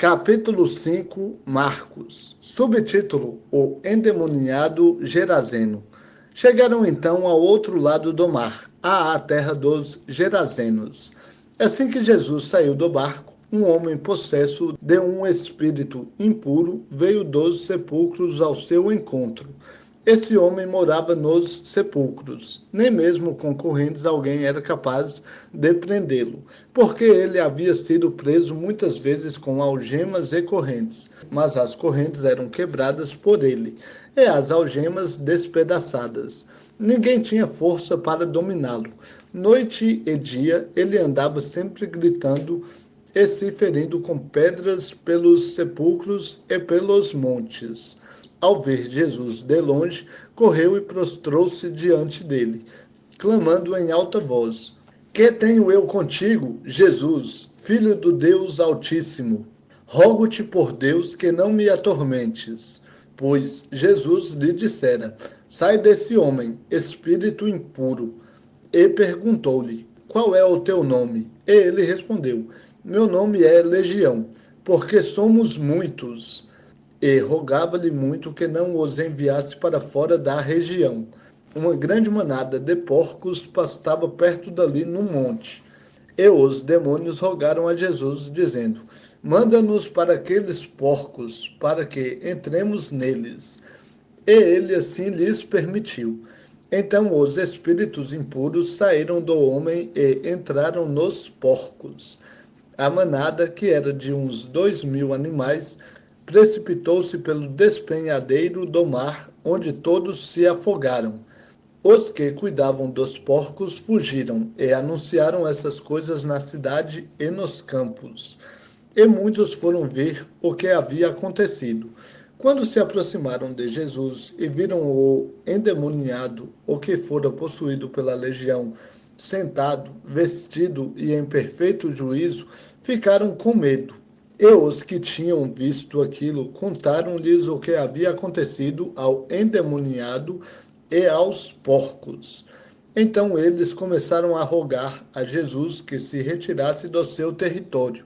Capítulo 5, Marcos. Subtítulo: O endemoniado Gerazeno. Chegaram então ao outro lado do mar, à terra dos Gerazenos. Assim que Jesus saiu do barco, um homem possesso de um espírito impuro veio dos sepulcros ao seu encontro. Esse homem morava nos sepulcros. Nem mesmo com correntes alguém era capaz de prendê-lo, porque ele havia sido preso muitas vezes com algemas e correntes, mas as correntes eram quebradas por ele, e as algemas despedaçadas. Ninguém tinha força para dominá-lo. Noite e dia ele andava sempre gritando e se ferindo com pedras pelos sepulcros e pelos montes. Ao ver Jesus de longe, correu e prostrou-se diante dele, clamando em alta voz: Que tenho eu contigo, Jesus, Filho do Deus Altíssimo? Rogo-te por Deus que não me atormentes. Pois Jesus lhe dissera: Sai desse homem, espírito impuro. E perguntou-lhe: Qual é o teu nome? E ele respondeu: Meu nome é Legião, porque somos muitos. E rogava-lhe muito que não os enviasse para fora da região. Uma grande manada de porcos pastava perto dali num monte. E os demônios rogaram a Jesus, dizendo: Manda-nos para aqueles porcos, para que entremos neles. E ele assim lhes permitiu. Então os espíritos impuros saíram do homem e entraram nos porcos. A manada, que era de uns 2.000 animais, precipitou-se pelo despenhadeiro do mar, onde todos se afogaram. Os que cuidavam dos porcos fugiram e anunciaram essas coisas na cidade e nos campos. E muitos foram ver o que havia acontecido. Quando se aproximaram de Jesus e viram o endemoniado, o que fora possuído pela legião, sentado, vestido e em perfeito juízo, ficaram com medo. E os que tinham visto aquilo contaram-lhes o que havia acontecido ao endemoniado e aos porcos. Então eles começaram a rogar a Jesus que se retirasse do seu território.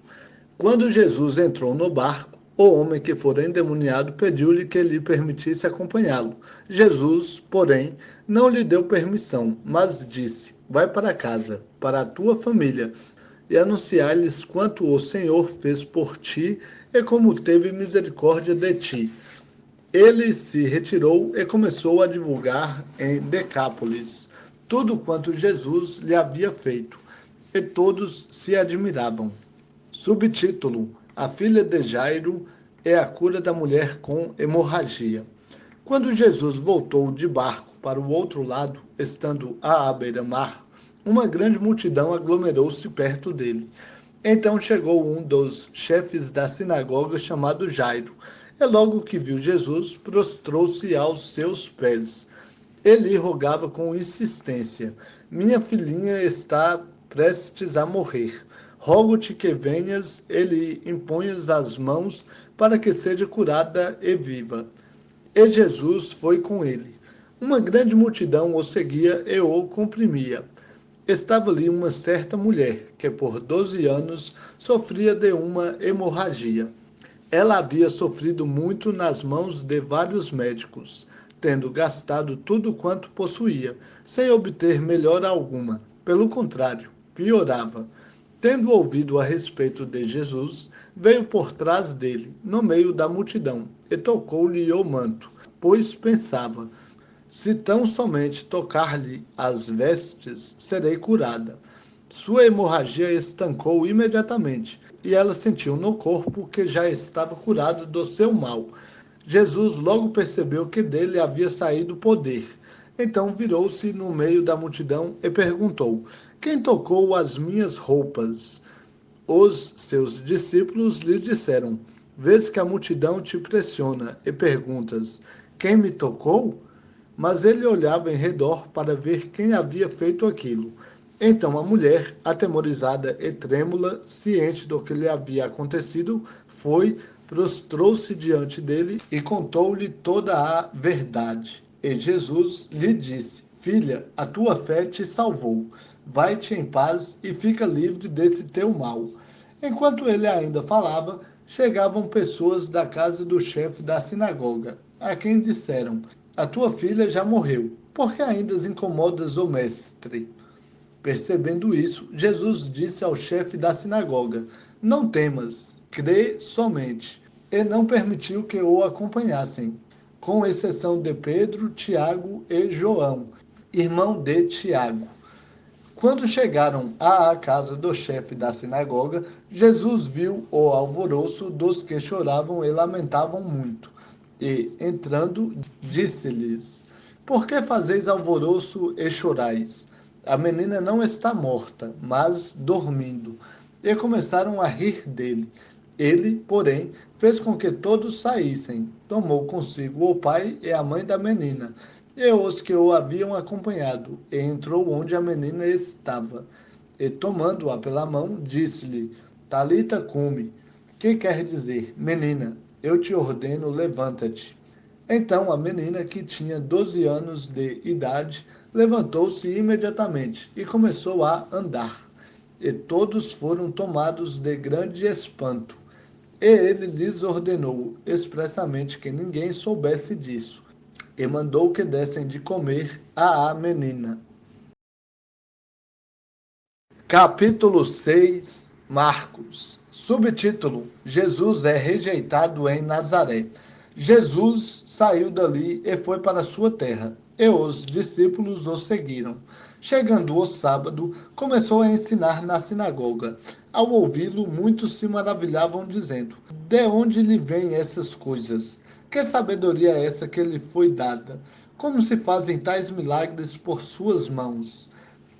Quando Jesus entrou no barco, o homem que fora endemoniado pediu-lhe que lhe permitisse acompanhá-lo. Jesus, porém, não lhe deu permissão, mas disse: Vai para casa, para a tua família, e anunciar-lhes quanto o Senhor fez por ti e como teve misericórdia de ti. Ele se retirou e começou a divulgar em Decápolis tudo quanto Jesus lhe havia feito, e todos se admiravam. Subtítulo: A filha de Jairo é a cura da mulher com hemorragia. Quando Jesus voltou de barco para o outro lado, estando à beira-mar, uma grande multidão aglomerou-se perto dele. Então chegou um dos chefes da sinagoga, chamado Jairo. E logo que viu Jesus, prostrou-se aos seus pés. Ele rogava com insistência: Minha filhinha está prestes a morrer. Rogo-te que venhas e lhe imponhas as mãos para que seja curada e viva. E Jesus foi com ele. Uma grande multidão o seguia e o comprimia. Estava ali uma certa mulher, que por 12 anos sofria de uma hemorragia. Ela havia sofrido muito nas mãos de vários médicos, tendo gastado tudo quanto possuía, sem obter melhora alguma. Pelo contrário, piorava. Tendo ouvido a respeito de Jesus, veio por trás dele, no meio da multidão, e tocou-lhe o manto, pois pensava: se tão somente tocar-lhe as vestes, serei curada. Sua hemorragia estancou imediatamente, e ela sentiu no corpo que já estava curada do seu mal. Jesus logo percebeu que dele havia saído poder. Então virou-se no meio da multidão e perguntou: Quem tocou as minhas roupas? Os seus discípulos lhe disseram: Vês que a multidão te pressiona e perguntas: Quem me tocou? Mas ele olhava em redor para ver quem havia feito aquilo. Então a mulher, atemorizada e trêmula, ciente do que lhe havia acontecido, foi, prostrou-se diante dele e contou-lhe toda a verdade. E Jesus lhe disse: Filha, a tua fé te salvou. Vai-te em paz e fica livre desse teu mal. Enquanto ele ainda falava, chegavam pessoas da casa do chefe da sinagoga, a quem disseram: A tua filha já morreu, por que ainda as incomodas o mestre? Percebendo isso, Jesus disse ao chefe da sinagoga: Não temas, crê somente. E não permitiu que o acompanhassem, com exceção de Pedro, Tiago e João, irmão de Tiago. Quando chegaram à casa do chefe da sinagoga, Jesus viu o alvoroço dos que choravam e lamentavam muito. E, entrando, disse-lhes: Por que fazeis alvoroço e chorais? A menina não está morta, mas dormindo. E começaram a rir dele. Ele, porém, fez com que todos saíssem. Tomou consigo o pai e a mãe da menina e os que o haviam acompanhado, e entrou onde a menina estava. E tomando-a pela mão, disse-lhe: Talita cumi, que quer dizer, menina, eu te ordeno, levanta-te. Então a menina, que tinha 12 anos de idade, levantou-se imediatamente e começou a andar. E todos foram tomados de grande espanto. E ele lhes ordenou expressamente que ninguém soubesse disso e mandou que dessem de comer à menina. Capítulo 6. Marcos. Subtítulo: Jesus é rejeitado em Nazaré. Jesus saiu dali e foi para sua terra, e os discípulos o seguiram. Chegando o sábado, começou a ensinar na sinagoga. Ao ouvi-lo, muitos se maravilhavam, dizendo: De onde lhe vêm essas coisas? Que sabedoria é essa que lhe foi dada? Como se fazem tais milagres por suas mãos?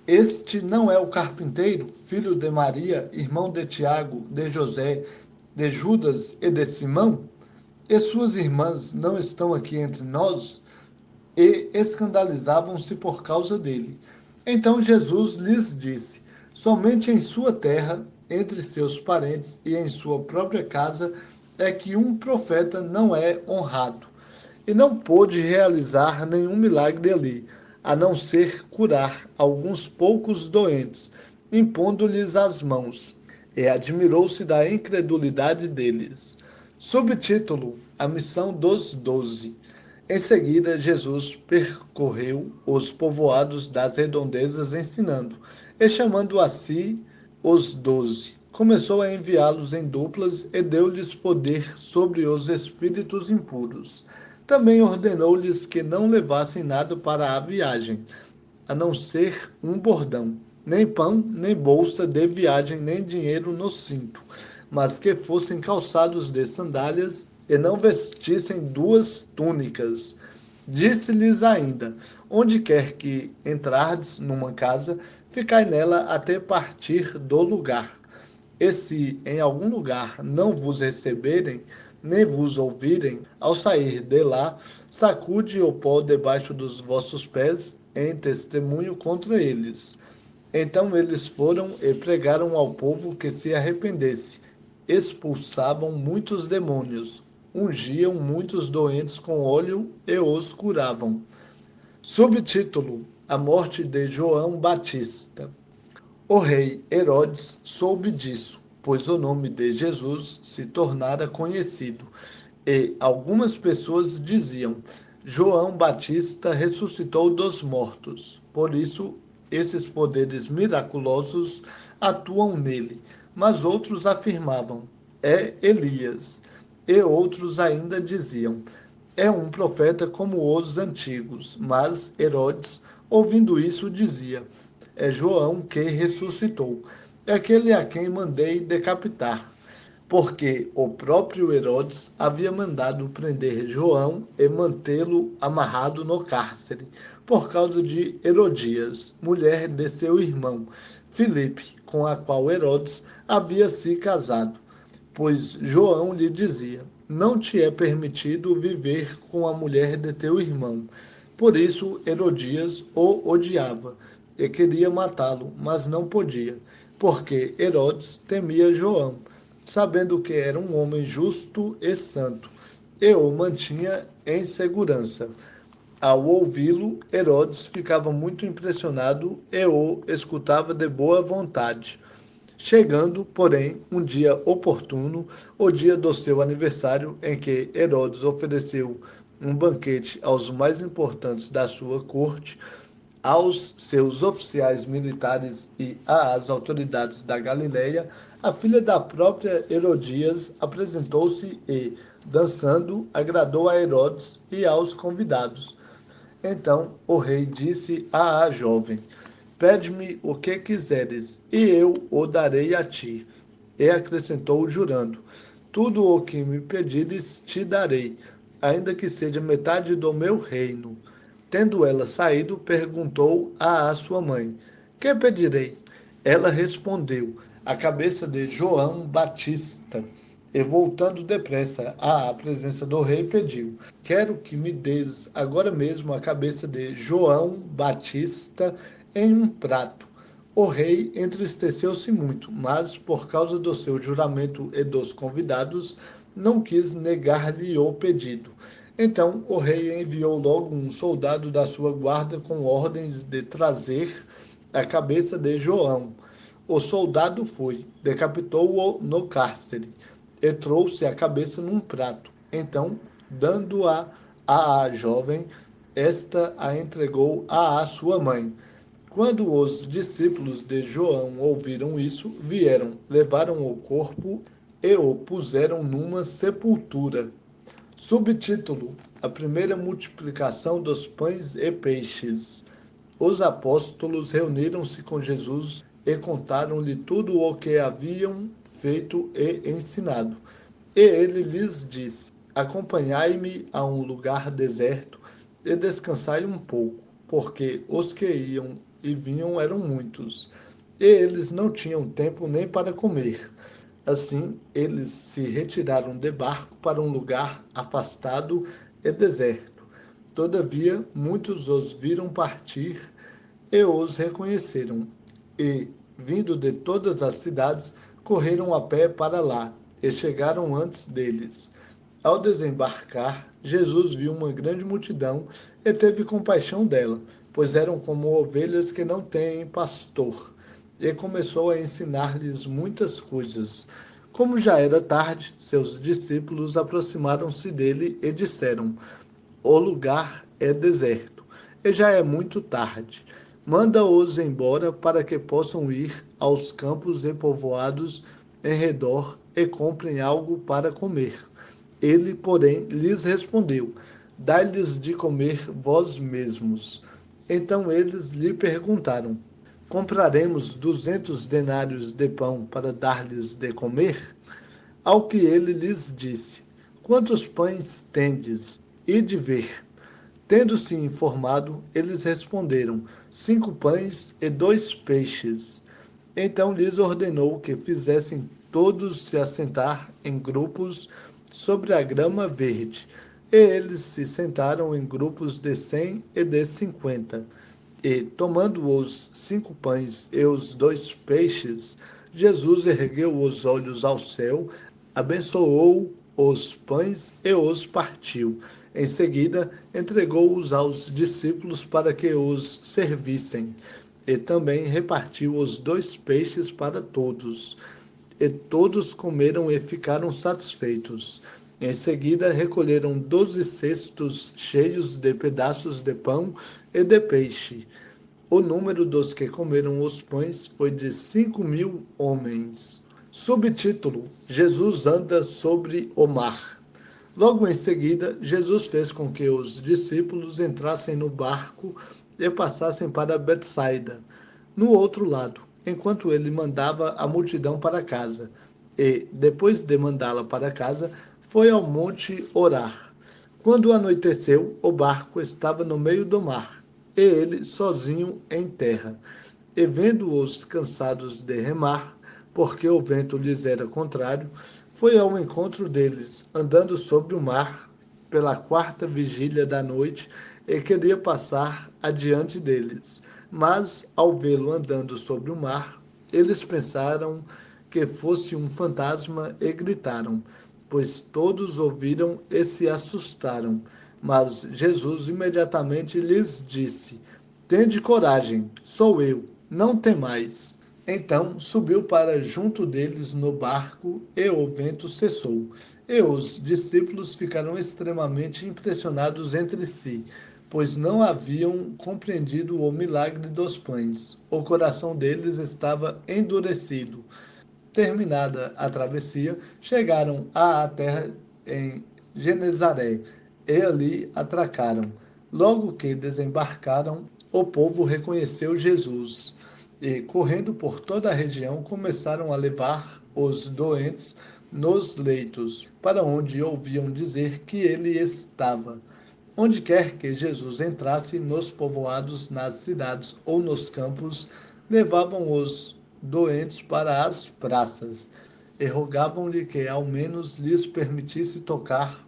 Este não é o carpinteiro, filho de Maria, irmão de Tiago, de José, de Judas e de Simão? E suas irmãs não estão aqui entre nós? E escandalizavam-se por causa dele. Então Jesus lhes disse: Somente em sua terra, entre seus parentes e em sua própria casa, é que um profeta não é honrado. E não pôde realizar nenhum milagre ali, a não ser curar alguns poucos doentes, impondo-lhes as mãos. E admirou-se da incredulidade deles. Subtítulo: A missão dos 12. Em seguida, Jesus percorreu os povoados das redondezas ensinando, e chamando a si os 12. Começou a enviá-los em duplas e deu-lhes poder sobre os espíritos impuros. Também ordenou-lhes que não levassem nada para a viagem, a não ser um bordão, nem pão, nem bolsa de viagem, nem dinheiro no cinto, mas que fossem calçados de sandálias e não vestissem duas túnicas. Disse-lhes ainda: Onde quer que entrardes numa casa, ficai nela até partir do lugar. E se em algum lugar não vos receberem, nem vos ouvirem, ao sair de lá, sacude o pó debaixo dos vossos pés, em testemunho contra eles. Então eles foram e pregaram ao povo que se arrependesse. Expulsavam muitos demônios, ungiam muitos doentes com óleo e os curavam. Subtítulo: A morte de João Batista. O rei Herodes soube disso, pois o nome de Jesus se tornara conhecido, e algumas pessoas diziam: João Batista ressuscitou dos mortos. Por isso, esses poderes miraculosos atuam nele. Mas outros afirmavam: É Elias. E outros ainda diziam: É um profeta como os antigos. Mas Herodes, ouvindo isso, dizia: É João que ressuscitou, é aquele a quem mandei decapitar, porque o próprio Herodes havia mandado prender João e mantê-lo amarrado no cárcere, por causa de Herodias, mulher de seu irmão Filipe, com a qual Herodes havia se casado. Pois João lhe dizia: Não te é permitido viver com a mulher de teu irmão. Por isso Herodias o odiava e queria matá-lo, mas não podia, porque Herodes temia João, sabendo que era um homem justo e santo, e o mantinha em segurança. Ao ouvi-lo, Herodes ficava muito impressionado e o escutava de boa vontade. Chegando, porém, um dia oportuno, o dia do seu aniversário, em que Herodes ofereceu um banquete aos mais importantes da sua corte, aos seus oficiais militares e às autoridades da Galileia, a filha da própria Herodias apresentou-se e, dançando, agradou a Herodes e aos convidados. Então o rei disse à jovem: Pede-me o que quiseres, e eu o darei a ti. E acrescentou, jurando: Tudo o que me pedires te darei, ainda que seja metade do meu reino. Tendo ela saído, perguntou à sua mãe: Que pedirei? Ela respondeu: A cabeça de João Batista. E voltando depressa à presença do rei, pediu: Quero que me des agora mesmo a cabeça de João Batista em um prato. O rei entristeceu-se muito, mas, por causa do seu juramento e dos convidados, não quis negar-lhe o pedido. Então o rei enviou logo um soldado da sua guarda com ordens de trazer a cabeça de João. O soldado foi, decapitou-o no cárcere e trouxe a cabeça num prato. Então, dando-a à jovem, esta a entregou à sua mãe. Quando os discípulos de João ouviram isso, vieram, levaram o corpo e o puseram numa sepultura. Subtítulo: A primeira multiplicação dos pães e peixes. Os apóstolos reuniram-se com Jesus e contaram-lhe tudo o que haviam feito e ensinado. E ele lhes disse: Acompanhai-me a um lugar deserto e descansai um pouco, porque os que iam e vinham eram muitos, e eles não tinham tempo nem para comer. Assim, eles se retiraram de barco para um lugar afastado e deserto. Todavia, muitos os viram partir e os reconheceram, e, vindo de todas as cidades, correram a pé para lá, e chegaram antes deles. Ao desembarcar, Jesus viu uma grande multidão e teve compaixão dela, pois eram como ovelhas que não têm pastor, e começou a ensinar-lhes muitas coisas. Como já era tarde, seus discípulos aproximaram-se dele e disseram: O lugar é deserto, e já é muito tarde. Manda-os embora para que possam ir aos campos e povoados em redor e comprem algo para comer. Ele, porém, lhes respondeu: Dai-lhes de comer vós mesmos. Então eles lhe perguntaram: Compraremos 200 denários de pão para dar-lhes de comer? Ao que ele lhes disse: Quantos pães tendes? Ide ver. Tendo-se informado, eles responderam: 5 pães e 2 peixes. Então lhes ordenou que fizessem todos se assentar em grupos sobre a grama verde. E eles se sentaram em grupos de 100 e de 50. E, tomando os 5 pães e os 2 peixes, Jesus ergueu os olhos ao céu, abençoou os pães e os partiu. Em seguida, entregou-os aos discípulos para que os servissem. E também repartiu os 2 peixes para todos. E todos comeram e ficaram satisfeitos. Em seguida, recolheram 12 cestos cheios de pedaços de pão e de peixe. O número dos que comeram os pães foi de 5.000 homens. Subtítulo: Jesus anda sobre o mar. Logo em seguida, Jesus fez com que os discípulos entrassem no barco e passassem para Betsaida, no outro lado, enquanto ele mandava a multidão para casa. E, depois de mandá-la para casa, foi ao monte orar. Quando anoiteceu, o barco estava no meio do mar, e ele sozinho em terra. E vendo-os cansados de remar, porque o vento lhes era contrário, foi ao encontro deles, andando sobre o mar, pela 4ª vigília da noite, e queria passar adiante deles. Mas, ao vê-lo andando sobre o mar, eles pensaram que fosse um fantasma e gritaram, pois todos ouviram e se assustaram. Mas Jesus imediatamente lhes disse: Tende coragem, sou eu, não temais. Então subiu para junto deles no barco, e o vento cessou. E os discípulos ficaram extremamente impressionados entre si, pois não haviam compreendido o milagre dos pães. O coração deles estava endurecido. Terminada a travessia, chegaram à terra em Genezaré, e ali atracaram. Logo que desembarcaram, o povo reconheceu Jesus e, correndo por toda a região, começaram a levar os doentes nos leitos, para onde ouviam dizer que ele estava. Onde quer que Jesus entrasse, nos povoados, nas cidades ou nos campos, levavam os doentes para as praças e rogavam-lhe que ao menos lhes permitisse tocar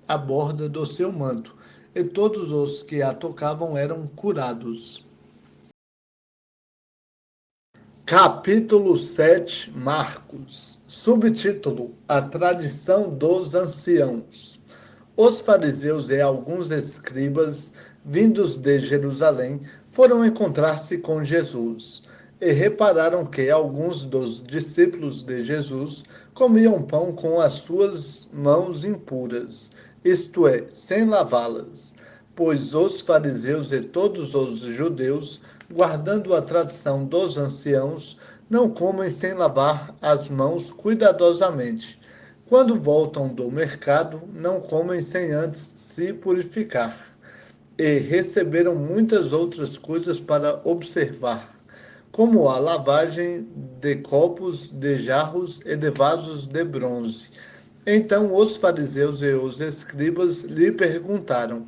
a borda do seu manto, e todos os que a tocavam eram curados. Capítulo 7, Marcos. Subtítulo: A tradição dos anciãos. Os fariseus e alguns escribas, vindos de Jerusalém, foram encontrar-se com Jesus e repararam que alguns dos discípulos de Jesus comiam pão com as suas mãos impuras, isto é, sem lavá-las, pois os fariseus e todos os judeus, guardando a tradição dos anciãos, não comem sem lavar as mãos cuidadosamente. Quando voltam do mercado, não comem sem antes se purificar. E receberam muitas outras coisas para observar, como a lavagem de copos, de jarros e de vasos de bronze. Então os fariseus e os escribas lhe perguntaram: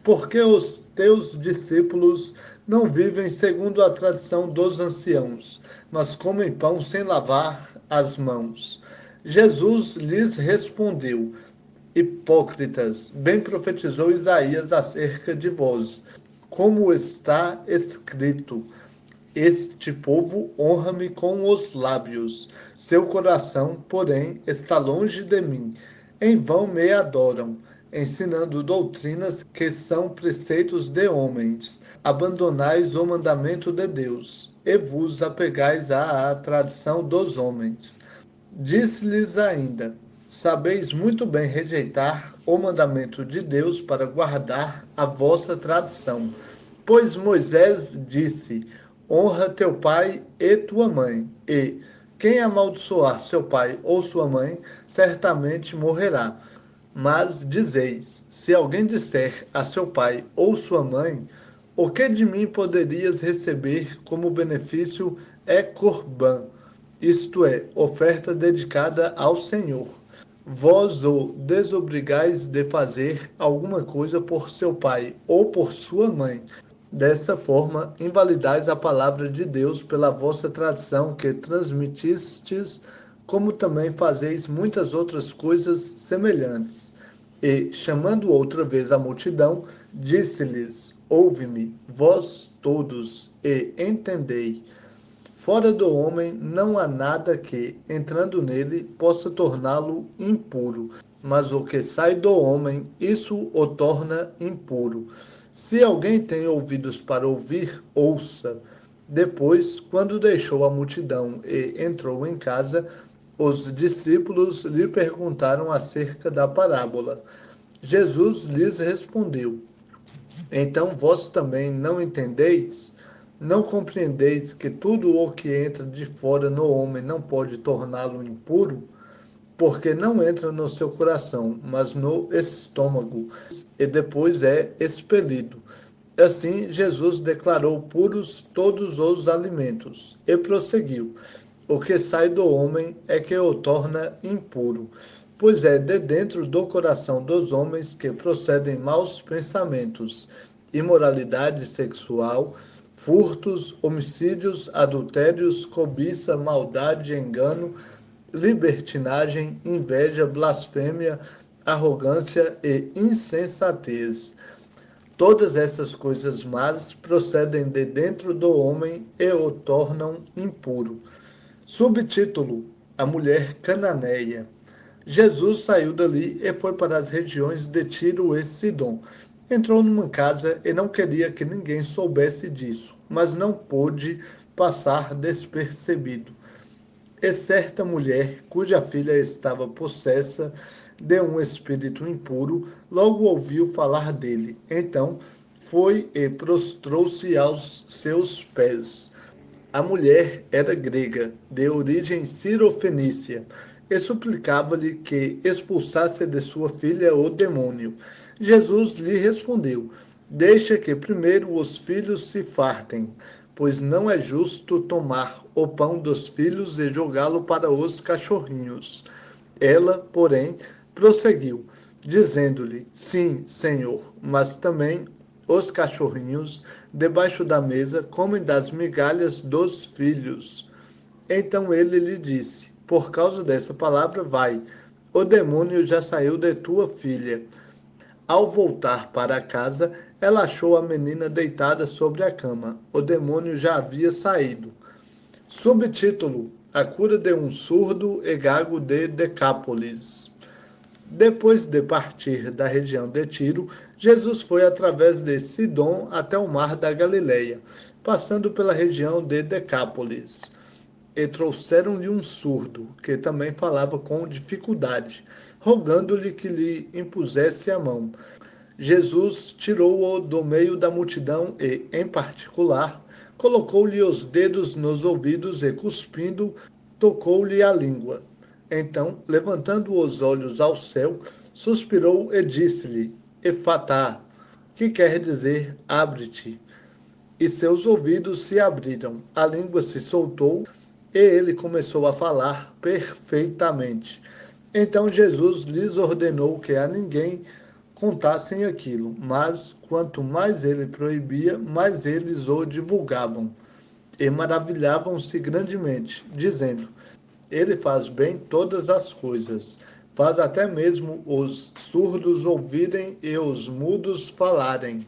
por que os teus discípulos não vivem segundo a tradição dos anciãos, mas comem pão sem lavar as mãos? Jesus lhes respondeu: hipócritas, bem profetizou Isaías acerca de vós, como está escrito: este povo honra-me com os lábios, seu coração, porém, está longe de mim. Em vão me adoram, ensinando doutrinas que são preceitos de homens. Abandonais o mandamento de Deus, e vos apegais à tradição dos homens. Disse-lhes ainda: sabeis muito bem rejeitar o mandamento de Deus para guardar a vossa tradição. Pois Moisés disse: honra teu pai e tua mãe, e quem amaldiçoar seu pai ou sua mãe, certamente morrerá. Mas dizeis: se alguém disser a seu pai ou sua mãe, o que de mim poderias receber como benefício é corbã, isto é, oferta dedicada ao Senhor. Vós o desobrigais de fazer alguma coisa por seu pai ou por sua mãe. Dessa forma, invalidais a palavra de Deus pela vossa tradição que transmitistes, como também fazeis muitas outras coisas semelhantes. E, chamando outra vez a multidão, disse-lhes: ouve-me, vós todos, e entendei. Fora do homem não há nada que, entrando nele, possa torná-lo impuro, mas o que sai do homem, isso o torna impuro. Se alguém tem ouvidos para ouvir, ouça. Depois, quando deixou a multidão e entrou em casa, os discípulos lhe perguntaram acerca da parábola. Jesus lhes respondeu: então vós também não entendeis? Não compreendeis que tudo o que entra de fora no homem não pode torná-lo impuro? Porque não entra no seu coração, mas no estômago, e depois é expelido. Assim, Jesus declarou puros todos os alimentos, e prosseguiu: o que sai do homem é que o torna impuro, pois é de dentro do coração dos homens que procedem maus pensamentos, imoralidade sexual, furtos, homicídios, adultérios, cobiça, maldade, engano, libertinagem, inveja, blasfêmia, arrogância e insensatez. Todas essas coisas más procedem de dentro do homem e o tornam impuro. Subtítulo: A mulher cananeia. Jesus saiu dali e foi para as regiões de Tiro e Sidom. Entrou numa casa e não queria que ninguém soubesse disso, mas não pôde, passar despercebido. E certa mulher, cuja filha estava possessa de um espírito impuro, logo ouviu falar dele. Então foi e prostrou-se aos seus pés. A mulher era grega, de origem cirofenícia, e suplicava-lhe que expulsasse de sua filha o demônio. Jesus lhe respondeu: Deixa que primeiro os filhos se fartem, pois não é justo tomar o pão dos filhos e jogá-lo para os cachorrinhos. Ela, porém, prosseguiu, dizendo-lhe: Sim, Senhor, mas também os cachorrinhos debaixo da mesa comem das migalhas dos filhos. Então ele lhe disse: Por causa dessa palavra, vai, o demônio já saiu de tua filha. Ao voltar para casa, ela achou a menina deitada sobre a cama. O demônio já havia saído. Subtítulo: A cura de um surdo e gago de Decápolis. Depois de partir da região de Tiro, Jesus foi através de Sidom até o mar da Galileia, passando pela região de Decápolis. E trouxeram-lhe um surdo, que também falava com dificuldade, rogando-lhe que lhe impusesse a mão. Jesus tirou-o do meio da multidão e, em particular, colocou-lhe os dedos nos ouvidos e, cuspindo, tocou-lhe a língua. Então, levantando os olhos ao céu, suspirou e disse-lhe: Efatá, que quer dizer abre-te. E seus ouvidos se abriram, a língua se soltou e ele começou a falar perfeitamente. Então Jesus lhes ordenou que a ninguém contassem aquilo, mas quanto mais ele proibia, mais eles o divulgavam. E maravilhavam-se grandemente, dizendo: Ele faz bem todas as coisas, faz até mesmo os surdos ouvirem e os mudos falarem.